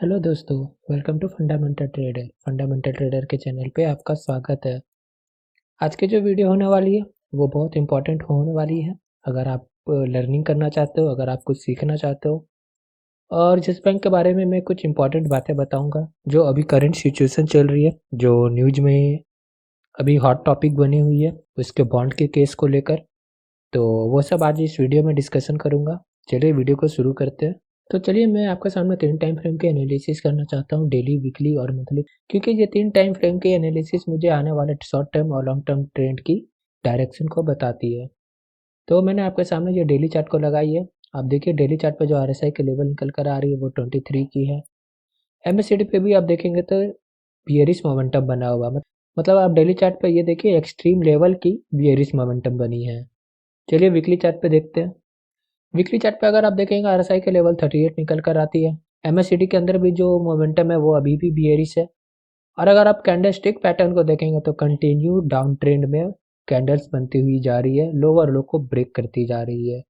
Hello दोस्तों, welcome to fundamental trader. Fundamental trader के channel पे आपका स्वागत है। आज की जो वीडियो होने वाली है वो बहुत इंपॉर्टेंट होने वाली है। अगर आप लर्निंग करना चाहते हो, अगर आप कुछ सीखना चाहते हो, और जिस बैंक के बारे में मैं कुछ इंपॉर्टेंट बातें बताऊंगा जो अभी करंट सिचुएशन चल रही है, जो न्यूज में अभी हॉट टॉपिक बनी हुई है उसके बॉन्ड के केस को लेकर, तो वो सब आज इस वीडियो में डिस्कशन करूंगा। चलिए वीडियो को शुरू करते हैं। तो चलिए मैं आपके सामने 3 टाइम फ्रेम के एनालिसिस करना चाहता हूँ, डेली, वीकली और मंथली, क्योंकि ये 3 टाइम फ्रेम के एनालिसिस मुझे आने वाले शॉर्ट टर्म और लॉन्ग टर्म ट्रेंड की डायरेक्शन को बताती है। तो मैंने आपके सामने ये डेली चार्ट को लगाई है। आप देखिए डेली चार्ट पे जो आरएसआई के लेवल निकल कर आ रही है वो 23 की है। एमएससीडी पे भी आप देखेंगे तो बियरिश मोमेंटम बना हुआ, मतलब आप डेली चार्ट पे ये देखिए एक्सट्रीम लेवल की बियरिश मोमेंटम बनी है। चलिए वीकली चार्ट पे देखते हैं। वीकली चार्ट पे अगर आप देखेंगे आरएसआई के लेवल 38 निकल कर आती है। एमएससीडी के अंदर भी जो मोमेंटम है वो अभी भी बियरिश है। और अगर आप कैंडलस्टिक पैटर्न को देखेंगे तो कंटिन्यू डाउन ट्रेंड में कैंडल्स बनती हुई जा रही है, लोअर लो को ब्रेक करती जा रही है।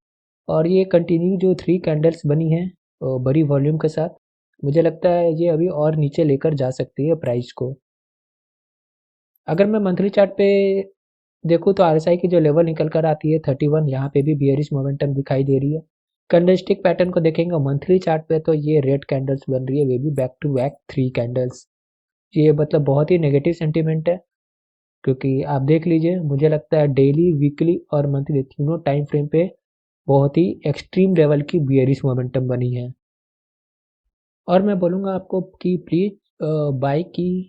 और ये कंटिन्यू जो 3 कैंडल्स बनी है बड़ी वॉल्यूम के साथ, मुझे लगता है ये अभी और नीचे लेकर जा सकती है प्राइस को। अगर मैं मंथली चार्ट पे देखूँ तो आरएसआई की जो लेवल निकल कर आती है 31, यहाँ पे भी बियरिश मोमेंटम दिखाई दे रही है। कैंडलस्टिक पैटर्न को देखेंगे मंथली चार्ट पे तो ये रेड कैंडल्स बन रही है, वे भी बैक टू बैक 3 कैंडल्स। ये मतलब बहुत ही नेगेटिव सेंटीमेंट है, क्योंकि आप देख लीजिए, मुझे लगता है डेली, वीकली और मंथली तीनों टाइम फ्रेम पे बहुत ही एक्सट्रीम लेवल की बियरिश मोमेंटम बनी है। और मैं बोलूँगा आपको कि प्लीज़ बाई की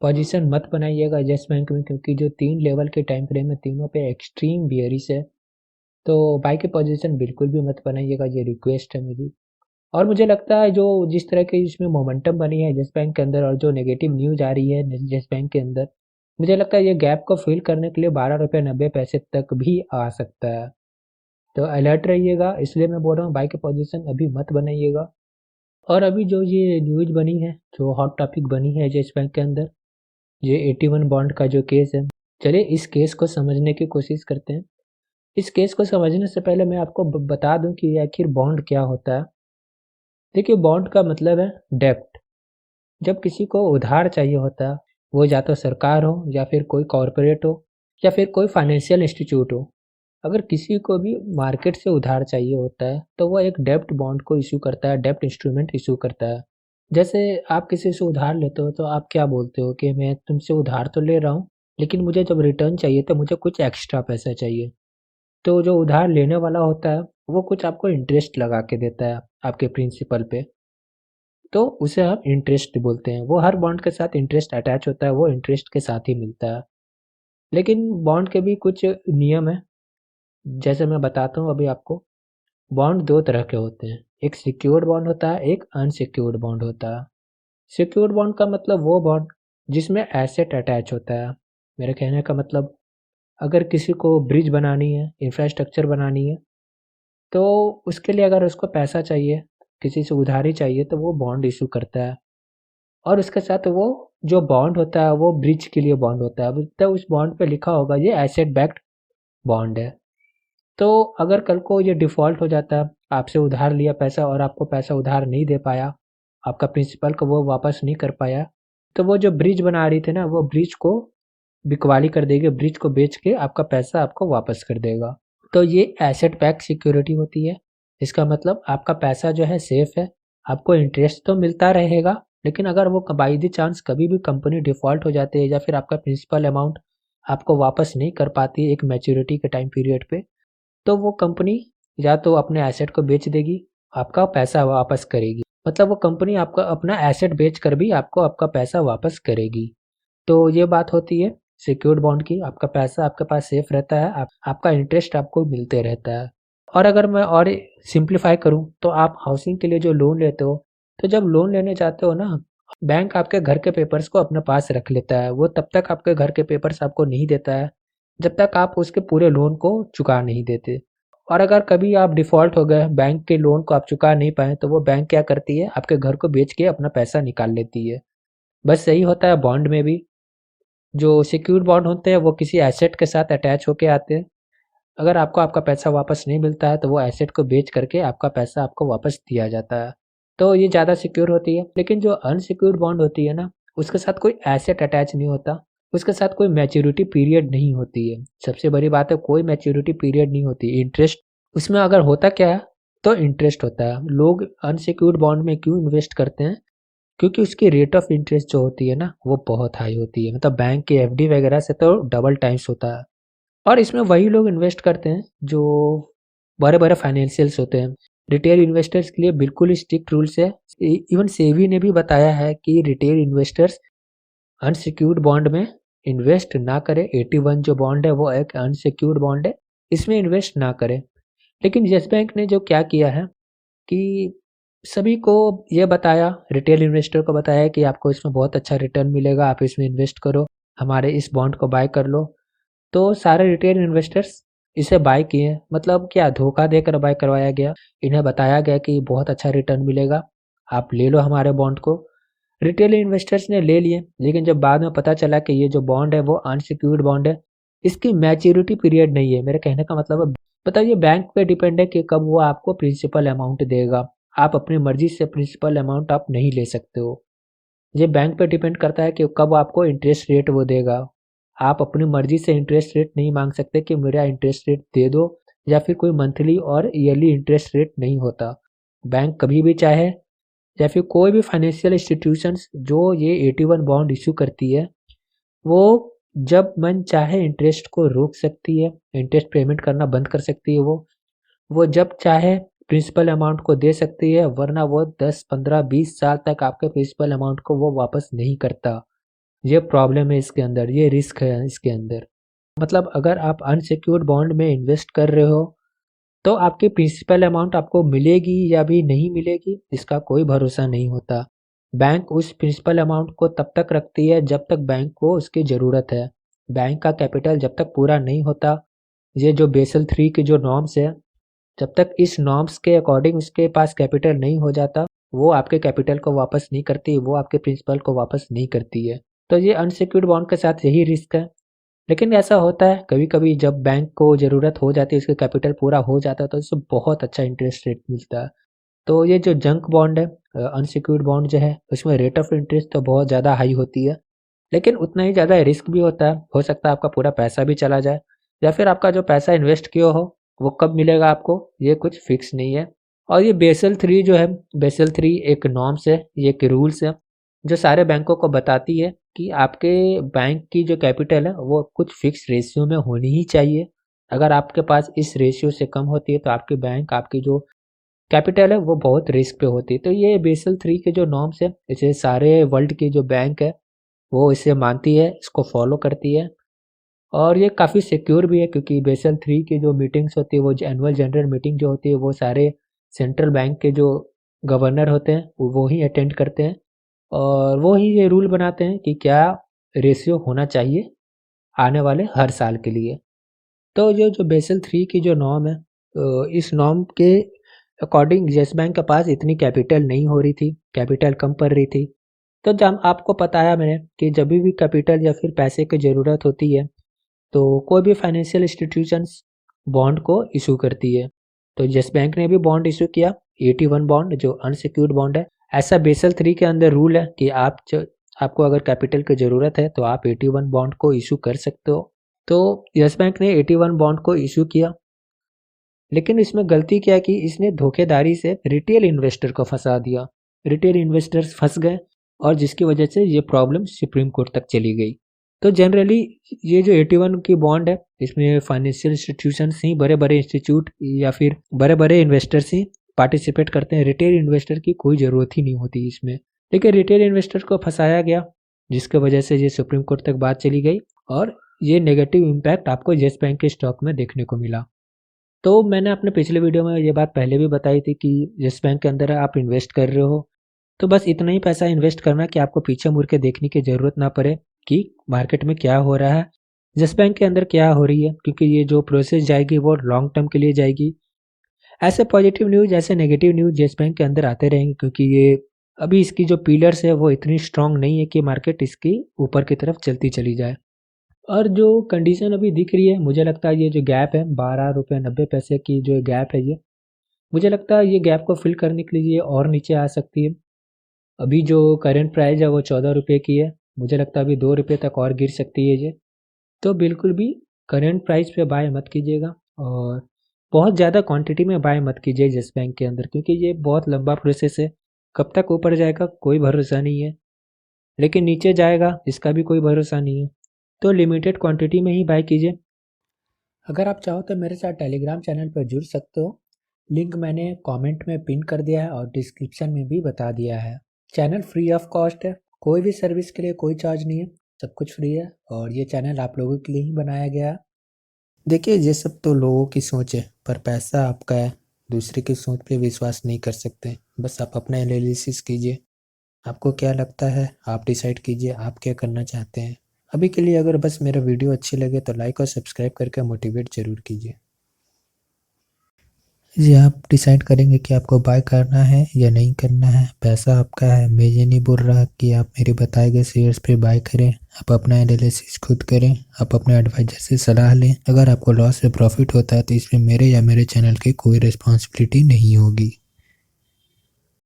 पोजीशन मत बनाइएगा येस बैंक में, क्योंकि जो 3 लेवल के टाइम फ्रेम है तीनों पे एक्सट्रीम बियरिश है। तो बाई की पोजीशन बिल्कुल भी मत बनाइएगा, ये रिक्वेस्ट है मेरी। और मुझे लगता है जो जिस तरह की इसमें मोमेंटम बनी है येस बैंक के अंदर और जो नेगेटिव न्यूज़ आ रही है येस बैंक के अंदर, मुझे लगता है ये गैप को फिल करने के लिए 12 रुपये 90 पैसे तक भी आ सकता है। तो अलर्ट रहिएगा, इसलिए मैं बोल रहा हूँ बाई की पोजीशन अभी मत बनाइएगा। और अभी जो ये न्यूज़ बनी है, जो हॉट टॉपिक बनी है येस बैंक के अंदर, ये 81 बॉन्ड का जो केस है, चलिए इस केस को समझने की कोशिश करते हैं। इस केस को समझने से पहले मैं आपको बता दूं कि आखिर बॉन्ड क्या होता है। देखिए बॉन्ड का मतलब है डेप्ट। जब किसी को उधार चाहिए होता है, वो या तो सरकार हो या फिर कोई कॉरपोरेट हो या फिर कोई फाइनेंशियल इंस्टीट्यूट हो, अगर किसी को भी मार्केट से उधार चाहिए होता है तो वो एक डेप्ट बॉन्ड को इशू करता है, डेप्ट इंस्ट्रूमेंट इशू करता है। जैसे आप किसी से उधार लेते हो तो आप क्या बोलते हो कि मैं तुमसे उधार तो ले रहा हूँ, लेकिन मुझे जब रिटर्न चाहिए तो मुझे कुछ एक्स्ट्रा पैसा चाहिए। तो जो उधार लेने वाला होता है वो कुछ आपको इंटरेस्ट लगा के देता है आपके प्रिंसिपल पे, तो उसे हम इंटरेस्ट बोलते हैं। वो हर बॉन्ड के साथ इंटरेस्ट अटैच होता है, वो इंटरेस्ट के साथ ही मिलता है। लेकिन बॉन्ड के भी कुछ नियम है, जैसे मैं बताता हूँ अभी आपको। बॉन्ड 2 तरह के होते हैं, एक सिक्योर्ड बॉन्ड होता है, एक अनसिक्योर्ड बॉन्ड होता है। सिक्योर्ड बॉन्ड का मतलब वो बॉन्ड जिसमें एसेट अटैच होता है। मेरे कहने का मतलब, अगर किसी को ब्रिज बनानी है, इंफ्रास्ट्रक्चर बनानी है, तो उसके लिए अगर उसको पैसा चाहिए, किसी से उधारी चाहिए, तो वो बॉन्ड इशू करता है। और उसके साथ वो जो बॉन्ड होता है वो ब्रिज के लिए बॉन्ड होता है, तो उस बॉन्ड पे लिखा होगा ये एसेट बैक्ड बॉन्ड है। तो अगर कल को ये डिफ़ॉल्ट हो जाता है, आपसे उधार लिया पैसा और आपको पैसा उधार नहीं दे पाया, आपका प्रिंसिपल को वो वापस नहीं कर पाया, तो वो जो ब्रिज बना रही थी ना, वो ब्रिज को बिकवाली कर देगी, ब्रिज को बेच के आपका पैसा आपको वापस कर देगा। तो ये एसेट बैक सिक्योरिटी होती है। इसका मतलब आपका पैसा जो है सेफ है, आपको इंटरेस्ट तो मिलता रहेगा, लेकिन अगर वो बाई द चांस कभी भी कंपनी डिफ़ॉल्ट हो जाती है या फिर आपका प्रिंसिपल अमाउंट आपको वापस नहीं कर पाती है एक मैच्योरिटी के टाइम पीरियड पे, तो वो कंपनी या तो अपने एसेट को बेच देगी, आपका पैसा वापस करेगी। मतलब वो कंपनी आपका अपना एसेट बेच कर भी आपको आपका पैसा वापस करेगी। तो ये बात होती है सिक्योर्ड बॉन्ड की, आपका पैसा आपके पास सेफ रहता है, आपका इंटरेस्ट आपको मिलते रहता है। और अगर मैं और सिंप्लीफाई करूँ तो आप हाउसिंग के लिए जो लोन लेते हो, तो जब लोन लेने जाते हो ना, बैंक आपके घर के पेपर्स को अपने पास रख लेता है। वो तब तक आपके घर के पेपर्स आपको नहीं देता है जब तक आप उसके पूरे लोन को चुका नहीं देते। और अगर कभी आप डिफ़ॉल्ट हो गए, बैंक के लोन को आप चुका नहीं पाए, तो वो बैंक क्या करती है, आपके घर को बेच के अपना पैसा निकाल लेती है। बस यही होता है बॉन्ड में भी। जो सिक्योर्ड बॉन्ड होते हैं वो किसी एसेट के साथ अटैच होके आते हैं। अगर आपको आपका पैसा वापस नहीं मिलता है तो वो एसेट को बेच करके आपका पैसा आपको वापस दिया जाता है। तो ये ज़्यादा सिक्योर होती है। लेकिन जो अनसिक्योर्ड बॉन्ड होती है ना, उसके साथ कोई एसेट अटैच नहीं होता, उसके साथ कोई मैच्योरिटी पीरियड नहीं होती है। सबसे बड़ी बात है, कोई मैच्योरिटी पीरियड नहीं होती। इंटरेस्ट उसमें अगर होता क्या है, तो इंटरेस्ट होता है। लोग अनसिक्योर्ड बॉन्ड में क्यों इन्वेस्ट करते हैं? क्योंकि उसकी रेट ऑफ इंटरेस्ट जो होती है ना, वो बहुत हाई होती है। मतलब बैंक के एफडी वगैरह से तो डबल टाइम्स होता है। और इसमें वही लोग इन्वेस्ट करते हैं जो बड़े बड़े फाइनेंशियल्स होते हैं। रिटेल इन्वेस्टर्स के लिए बिल्कुल स्ट्रिक्ट रूल्स है। इवन सेबी ने भी बताया है कि रिटेल इन्वेस्टर्स अनसिक्योर्ड बॉन्ड में इन्वेस्ट ना करें। 81 जो बॉन्ड है वो एक अनसिक्योर्ड बॉन्ड है, इसमें इन्वेस्ट ना करें। लेकिन येस बैंक ने जो क्या किया है कि सभी को ये बताया, रिटेल इन्वेस्टर को बताया कि आपको इसमें बहुत अच्छा रिटर्न मिलेगा, आप इसमें इन्वेस्ट करो, हमारे इस बॉन्ड को बाय कर लो। तो सारे रिटेल इन्वेस्टर्स इसे बाय किए। मतलब क्या धोखा देकर बाय करवाया गया। इन्हें बताया गया कि बहुत अच्छा रिटर्न मिलेगा, आप ले लो हमारे बॉन्ड को। रिटेल इन्वेस्टर्स ने ले लिए, लेकिन जब बाद में पता चला कि ये जो बॉन्ड है वो अनसिक्योर्ड बॉन्ड है, इसकी मैच्योरिटी पीरियड नहीं है। मेरे कहने का मतलब है, बताइए, बैंक पे डिपेंड है कि कब वो आपको प्रिंसिपल अमाउंट देगा। आप अपनी मर्जी से प्रिंसिपल अमाउंट आप नहीं ले सकते हो। ये बैंक पे डिपेंड करता है कि कब आपको इंटरेस्ट रेट वो देगा। आप अपनी मर्जी से इंटरेस्ट रेट नहीं मांग सकते कि मेरा इंटरेस्ट रेट दे दो, या फिर कोई मंथली और ईयरली इंटरेस्ट रेट नहीं होता। बैंक कभी भी चाहे, या फिर कोई भी फाइनेंशियल इंस्टीट्यूशंस जो ये 81 बॉन्ड इशू करती है, वो जब मन चाहे इंटरेस्ट को रोक सकती है, इंटरेस्ट पेमेंट करना बंद कर सकती है। वो जब चाहे प्रिंसिपल अमाउंट को दे सकती है, वरना वो 10 15 20 साल तक आपके प्रिंसिपल अमाउंट को वो वापस नहीं करता। ये प्रॉब्लम है इसके अंदर, ये रिस्क है इसके अंदर। मतलब अगर आप अनसिक्योर्ड बॉन्ड में इन्वेस्ट कर रहे हो, तो आपकी प्रिंसिपल अमाउंट आपको मिलेगी या भी नहीं मिलेगी, इसका कोई भरोसा नहीं होता। बैंक उस प्रिंसिपल अमाउंट को तब तक रखती है जब तक बैंक को उसकी ज़रूरत है। बैंक का कैपिटल जब तक पूरा नहीं होता, ये जो बेसल 3 के जो नॉर्म्स है, जब तक इस नॉर्म्स के अकॉर्डिंग उसके पास कैपिटल नहीं हो जाता, वो आपके कैपिटल को वापस नहीं करती, वो आपके प्रिंसिपल को वापस नहीं करती है। तो ये अनसिक्योर्ड बॉन्ड के साथ यही रिस्क है। लेकिन ऐसा होता है कभी-कभी, जब बैंक को ज़रूरत हो जाती है, उसका कैपिटल पूरा हो जाता है, तो इससे बहुत अच्छा इंटरेस्ट रेट मिलता है। तो ये जो जंक बॉन्ड है, अनसिक्योर्ड बॉन्ड जो है, उसमें रेट ऑफ इंटरेस्ट तो बहुत ज़्यादा हाई होती है, लेकिन उतना ही ज़्यादा रिस्क भी होता है। हो सकता है आपका पूरा पैसा भी चला जाए, या फिर आपका जो पैसा इन्वेस्ट किया हो, वो कब मिलेगा आपको, ये कुछ फिक्स नहीं है। और ये बेसल 3 जो है, बेसल 3 एक नॉर्म्स है, ये एक रूल्स है, जो सारे बैंकों को बताती है कि आपके बैंक की जो कैपिटल है वो कुछ फिक्स रेशियो में होनी ही चाहिए। अगर आपके पास इस रेशियो से कम होती है, तो आपके बैंक, आपकी जो कैपिटल है वो बहुत रिस्क पे होती है। तो ये बेसल 3 के जो नॉर्म्स है, इसे सारे वर्ल्ड के जो बैंक है वो इसे मानती है, इसको फॉलो करती है। और ये काफ़ी सिक्योर भी है, क्योंकि बेसल 3 की जो मीटिंग्स होती है, वो एनुअल जनरल मीटिंग जो होती है, वो सारे सेंट्रल बैंक के जो गवर्नर होते हैं वो ही अटेंड करते हैं, और वो ही ये रूल बनाते हैं कि क्या रेशियो होना चाहिए आने वाले हर साल के लिए। तो ये जो बेसल 3 की जो नॉर्म है, इस नॉर्म के अकॉर्डिंग येस बैंक के पास इतनी कैपिटल नहीं हो रही थी, कैपिटल कम पड़ रही थी। तो जब आपको बताया मैंने कि जब भी कैपिटल या फिर पैसे की ज़रूरत होती है, तो कोई भी फाइनेंशियल इंस्टीट्यूशंस बॉन्ड को इशू करती है। तो येस बैंक ने भी बॉन्ड इशू किया, 81 बॉन्ड जो अनसिक्योर्ड बॉन्ड है। ऐसा बेसल 3 के अंदर रूल है कि आपको अगर कैपिटल की ज़रूरत है, तो आप 81 बॉन्ड को इशू कर सकते हो। तो येस बैंक ने 81 बॉन्ड को इशू किया, लेकिन इसमें गलती क्या की, इसने धोखेधारी से रिटेल इन्वेस्टर को फंसा दिया। रिटेल इन्वेस्टर्स फंस गए, और जिसकी वजह से ये प्रॉब्लम सुप्रीम कोर्ट तक चली गई। तो जनरली ये जो 81 की बॉन्ड है, इसमें फाइनेंशियल इंस्टीट्यूशंस ही, बड़े बड़े इंस्टीट्यूट या फिर बड़े बड़े इन्वेस्टर्स ही पार्टिसिपेट करते हैं। रिटेल इन्वेस्टर की कोई ज़रूरत ही नहीं होती इसमें। लेकिन रिटेल इन्वेस्टर को फंसाया गया, जिसकी वजह से ये सुप्रीम कोर्ट तक बात चली गई, और ये नेगेटिव इम्पैक्ट आपको येस बैंक के स्टॉक में देखने को मिला। तो मैंने अपने पिछले वीडियो में ये बात पहले भी बताई थी कि जिस बैंक के अंदर आप इन्वेस्ट कर रहे हो, तो बस इतना ही पैसा इन्वेस्ट करना कि आपको पीछे मुड़ के देखने की ज़रूरत ना पड़े कि मार्केट में क्या हो रहा है, जिस बैंक के अंदर क्या हो रही है, क्योंकि ये जो प्रोसेस जाएगी वो लॉन्ग टर्म के लिए जाएगी। ऐसे पॉजिटिव न्यूज़, ऐसे नेगेटिव न्यूज़ जिस बैंक के अंदर आते रहेंगे, क्योंकि ये अभी इसकी जो पिलर्स है वो इतनी स्ट्रांग नहीं है कि मार्केट इसकी ऊपर की तरफ चलती चली जाए। और जो कंडीशन अभी दिख रही है, मुझे लगता है ये जो गैप है, 12 रुपये 90 पैसे की जो गैप है, मुझे लगता है ये गैप को फिल करने के लिए ये और नीचे आ सकती है। अभी जो करंट प्राइस है वो 14 रुपये की है, मुझे लगता है अभी 2 रुपये तक और गिर सकती है ये। तो बिल्कुल भी करंट प्राइस पे बाय मत कीजिएगा और बहुत ज़्यादा क्वांटिटी में बाय मत कीजिए येस बैंक के अंदर, क्योंकि ये बहुत लंबा प्रोसेस है। कब तक ऊपर जाएगा कोई भरोसा नहीं है, लेकिन नीचे जाएगा इसका भी कोई भरोसा नहीं है। तो लिमिटेड क्वांटिटी में ही बाय कीजिए। अगर आप चाहो तो मेरे साथ टेलीग्राम चैनल पर जुड़ सकते हो, लिंक मैंने कमेंट में पिन कर दिया है और डिस्क्रिप्शन में भी बता दिया है। चैनल फ्री ऑफ कॉस्ट है, कोई भी सर्विस के लिए कोई चार्ज नहीं है, सब कुछ फ्री है और ये चैनल आप लोगों के लिए ही बनाया गया है। देखिए ये सब तो लोगों की सोच है, पर पैसा आपका है, दूसरे की सोच पे विश्वास नहीं कर सकते। बस आप अपना एनालिसिस कीजिए, आपको क्या लगता है आप डिसाइड कीजिए आप क्या करना चाहते हैं। अभी के लिए अगर बस मेरा वीडियो अच्छी लगे तो लाइक और सब्सक्राइब करके मोटिवेट ज़रूर कीजिए। जी आप डिसाइड करेंगे कि आपको बाय करना है या नहीं करना है, पैसा आपका है। मैं ये नहीं बोल रहा कि आप मेरे बताए गए शेयर्स पे बाय करें, आप अपना एनालिसिस खुद करें, आप अपने एडवाइजर से सलाह लें। अगर आपको लॉस या प्रॉफिट होता है तो इसमें मेरे या मेरे चैनल की कोई रिस्पॉन्सिबिलिटी नहीं होगी।